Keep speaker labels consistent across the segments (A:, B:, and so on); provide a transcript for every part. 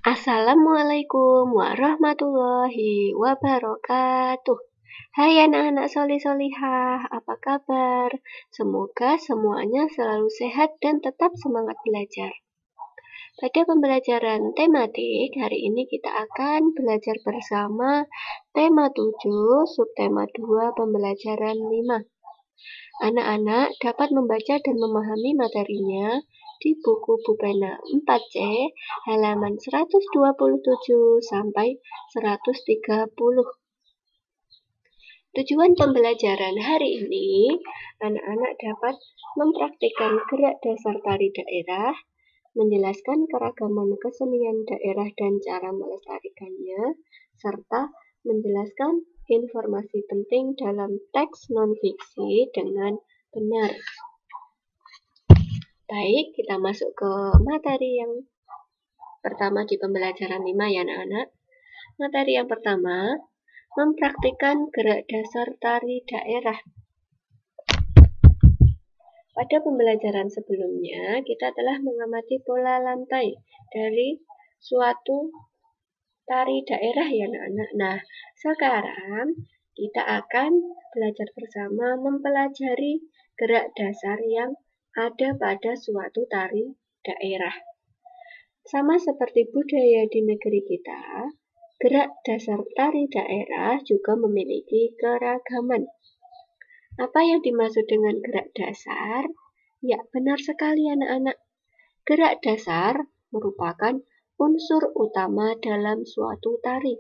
A: Assalamualaikum warahmatullahi wabarakatuh. Hai anak-anak solih-solihah, apa kabar? Semoga semuanya selalu sehat dan tetap semangat belajar. Pada pembelajaran tematik, hari ini kita akan belajar bersama tema 7, subtema 2, pembelajaran 5. Anak-anak dapat membaca dan memahami materinya di buku Pupena 4C halaman 127 sampai 130. Tujuan pembelajaran hari ini, anak-anak dapat mempraktikkan gerak dasar tari daerah, menjelaskan keragaman kesenian daerah dan cara melestarikannya, serta menjelaskan informasi penting dalam teks non-fiksi dengan benar. Baik, kita masuk ke materi yang pertama di pembelajaran 5 ya anak-anak. Materi yang pertama, mempraktikkan gerak dasar tari daerah. Pada pembelajaran sebelumnya, kita telah mengamati pola lantai dari suatu tari daerah ya anak-anak. Nah, sekarang kita akan belajar bersama mempelajari gerak dasar yang ada pada suatu tari daerah. Sama seperti budaya di negeri kita, gerak dasar tari daerah juga memiliki keragaman. Apa yang dimaksud dengan gerak dasar? Ya, benar sekali anak-anak. Gerak dasar merupakan unsur utama dalam suatu tari.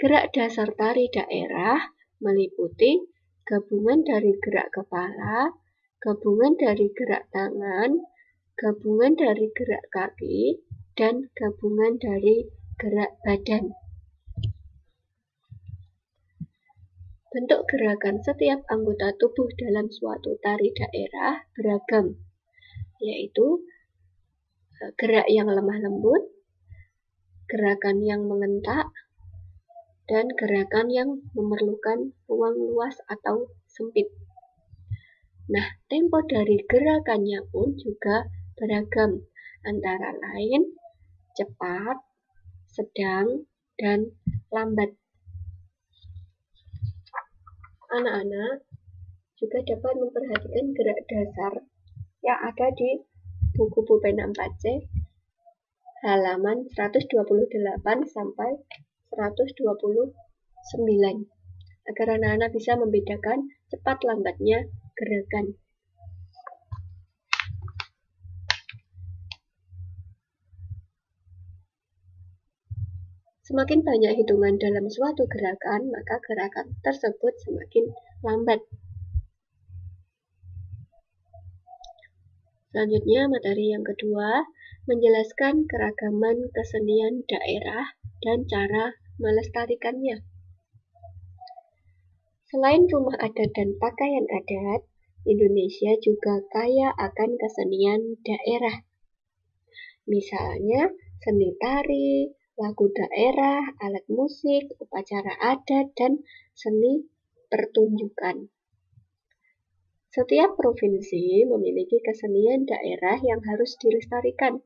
A: Gerak dasar tari daerah meliputi gabungan dari gerak kepala, gabungan dari gerak tangan, gabungan dari gerak kaki, dan gabungan dari gerak badan. Bentuk gerakan setiap anggota tubuh dalam suatu tari daerah beragam, yaitu gerak yang lemah lembut, gerakan yang mengentak, dan gerakan yang memerlukan ruang luas atau sempit. Nah, tempo dari gerakannya pun juga beragam, antara lain cepat, sedang, dan lambat. Anak-anak juga dapat memperhatikan gerak dasar yang ada di buku Pupena 4C halaman 128 sampai 129 agar anak-anak bisa membedakan cepat lambatnya gerakan. Semakin banyak hitungan dalam suatu gerakan, maka gerakan tersebut semakin lambat. Selanjutnya, materi yang kedua, menjelaskan keragaman kesenian daerah dan cara melestarikannya. Selain rumah adat dan pakaian adat, Indonesia juga kaya akan kesenian daerah. Misalnya, seni tari, lagu daerah, alat musik, upacara adat, dan seni pertunjukan. Setiap provinsi memiliki kesenian daerah yang harus dilestarikan.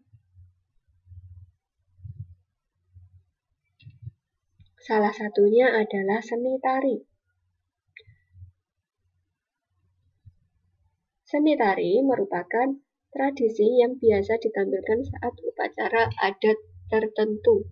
A: Salah satunya adalah seni tari. Seni tari merupakan tradisi yang biasa ditampilkan saat upacara adat tertentu.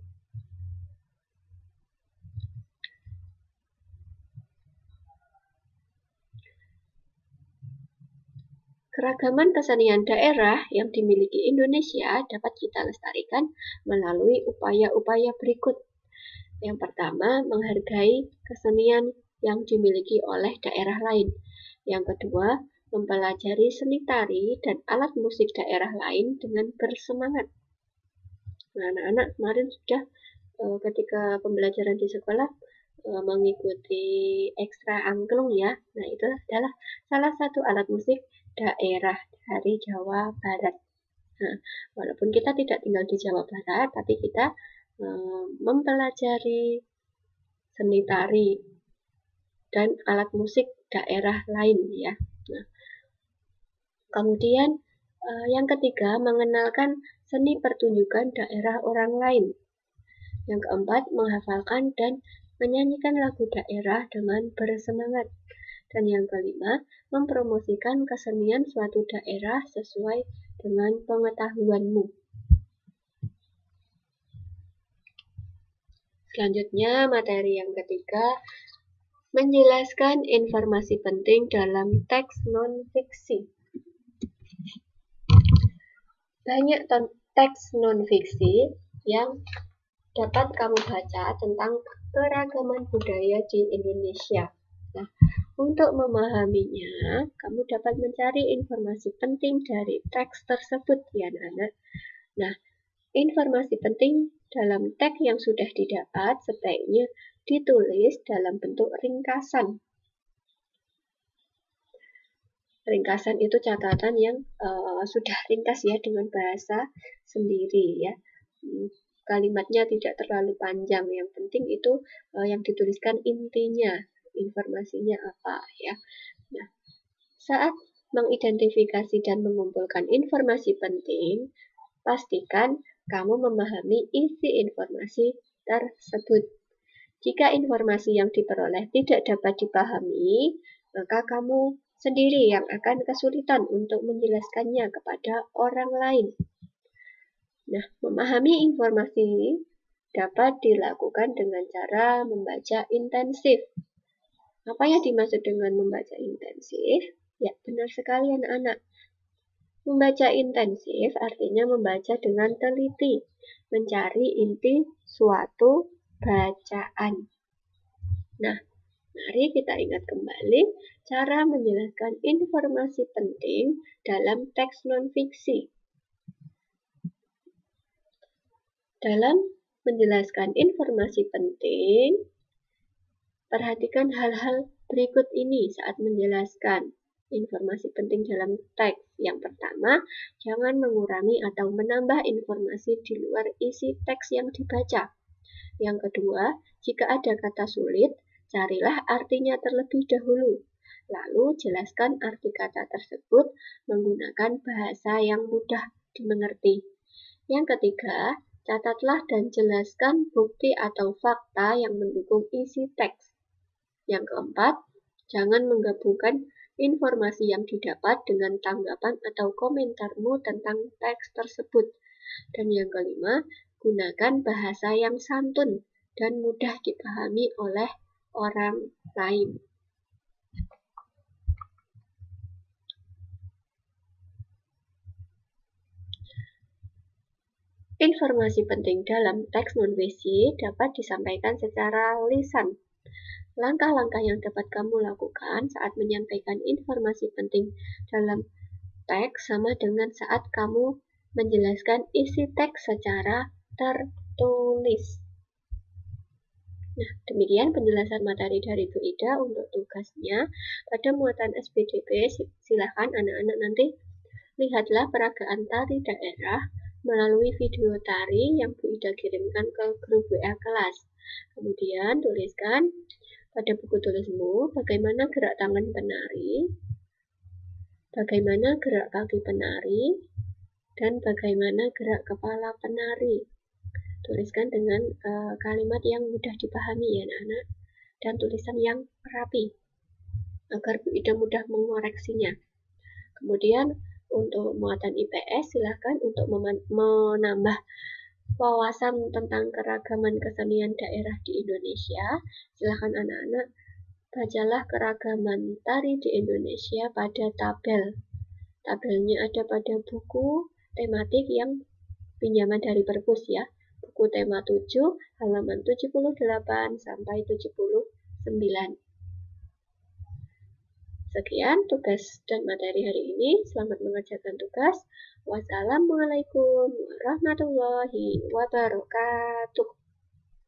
A: Keragaman kesenian daerah yang dimiliki Indonesia dapat kita lestarikan melalui upaya-upaya berikut. Yang pertama, menghargai kesenian yang dimiliki oleh daerah lain. Yang kedua, mempelajari seni tari dan alat musik daerah lain dengan bersemangat. Nah, anak-anak kemarin sudah ketika pembelajaran di sekolah mengikuti ekstra angklung ya. Nah, itu adalah salah satu alat musik daerah dari Jawa Barat. Nah, walaupun kita tidak tinggal di Jawa Barat, tapi kita mempelajari seni tari dan alat musik daerah lain ya. Nah, kemudian Yang ketiga, mengenalkan seni pertunjukan daerah orang lain. Yang keempat, menghafalkan dan menyanyikan lagu daerah dengan bersemangat. Dan yang kelima, mempromosikan kesenian suatu daerah sesuai dengan pengetahuanmu. Selanjutnya, materi yang ketiga, menjelaskan informasi penting dalam teks non-fiksi. Banyak teks non-fiksi yang dapat kamu baca tentang keragaman budaya di Indonesia. Nah, untuk memahaminya, kamu dapat mencari informasi penting dari teks tersebut, ya anak-anak. Nah, informasi penting dalam teks yang sudah didapat sebaiknya ditulis dalam bentuk ringkasan. Ringkasan itu catatan yang sudah ringkas ya dengan bahasa sendiri ya. Kalimatnya tidak terlalu panjang. Yang penting itu yang dituliskan intinya, informasinya apa ya. Nah, saat mengidentifikasi dan mengumpulkan informasi penting, pastikan kamu memahami isi informasi tersebut. Jika informasi yang diperoleh tidak dapat dipahami, maka kamu sendiri yang akan kesulitan untuk menjelaskannya kepada orang lain. Nah, memahami informasi dapat dilakukan dengan cara membaca intensif. Apa yang dimaksud dengan membaca intensif? Ya, benar sekali anak-anak. Membaca intensif artinya membaca dengan teliti, mencari inti suatu bacaan. Nah, mari kita ingat kembali cara menjelaskan informasi penting dalam teks non-fiksi. Dalam menjelaskan informasi penting, perhatikan hal-hal berikut ini saat menjelaskan informasi penting dalam teks. Yang pertama, jangan mengurangi atau menambah informasi di luar isi teks yang dibaca. Yang kedua, jika ada kata sulit, carilah artinya terlebih dahulu. Lalu jelaskan arti kata tersebut menggunakan bahasa yang mudah dimengerti. Yang ketiga, catatlah dan jelaskan bukti atau fakta yang mendukung isi teks. Yang keempat, jangan menggabungkan informasi yang didapat dengan tanggapan atau komentarmu tentang teks tersebut. Dan yang kelima, gunakan bahasa yang santun dan mudah dipahami oleh orang lain. Informasi penting dalam teks non-fiksi dapat disampaikan secara lisan. Langkah-langkah yang dapat kamu lakukan saat menyampaikan informasi penting dalam teks sama dengan saat kamu menjelaskan isi teks secara tertulis. Nah, demikian penjelasan materi dari Bu Ida untuk tugasnya. Pada muatan SPDP, silakan anak-anak nanti lihatlah peragaan tari daerah melalui video tari yang Bu Ida kirimkan ke grup WA kelas. Kemudian tuliskan pada buku tulismu bagaimana gerak tangan penari, bagaimana gerak kaki penari, dan bagaimana gerak kepala penari. Tuliskan dengan kalimat yang mudah dipahami ya anak-anak, dan tulisan yang rapi agar Bu Ida mudah mengoreksinya. Kemudian untuk muatan IPS silahkan untuk menambah wawasan tentang keragaman kesenian daerah di Indonesia. Silahkan anak-anak bacalah keragaman tari di Indonesia pada tabel. Tabelnya ada pada buku tematik yang pinjaman dari perpus ya. Buku tema 7 halaman 78 sampai 79. Sekian tugas dan materi hari ini. Selamat mengerjakan tugas. Wassalamualaikum warahmatullahi wabarakatuh.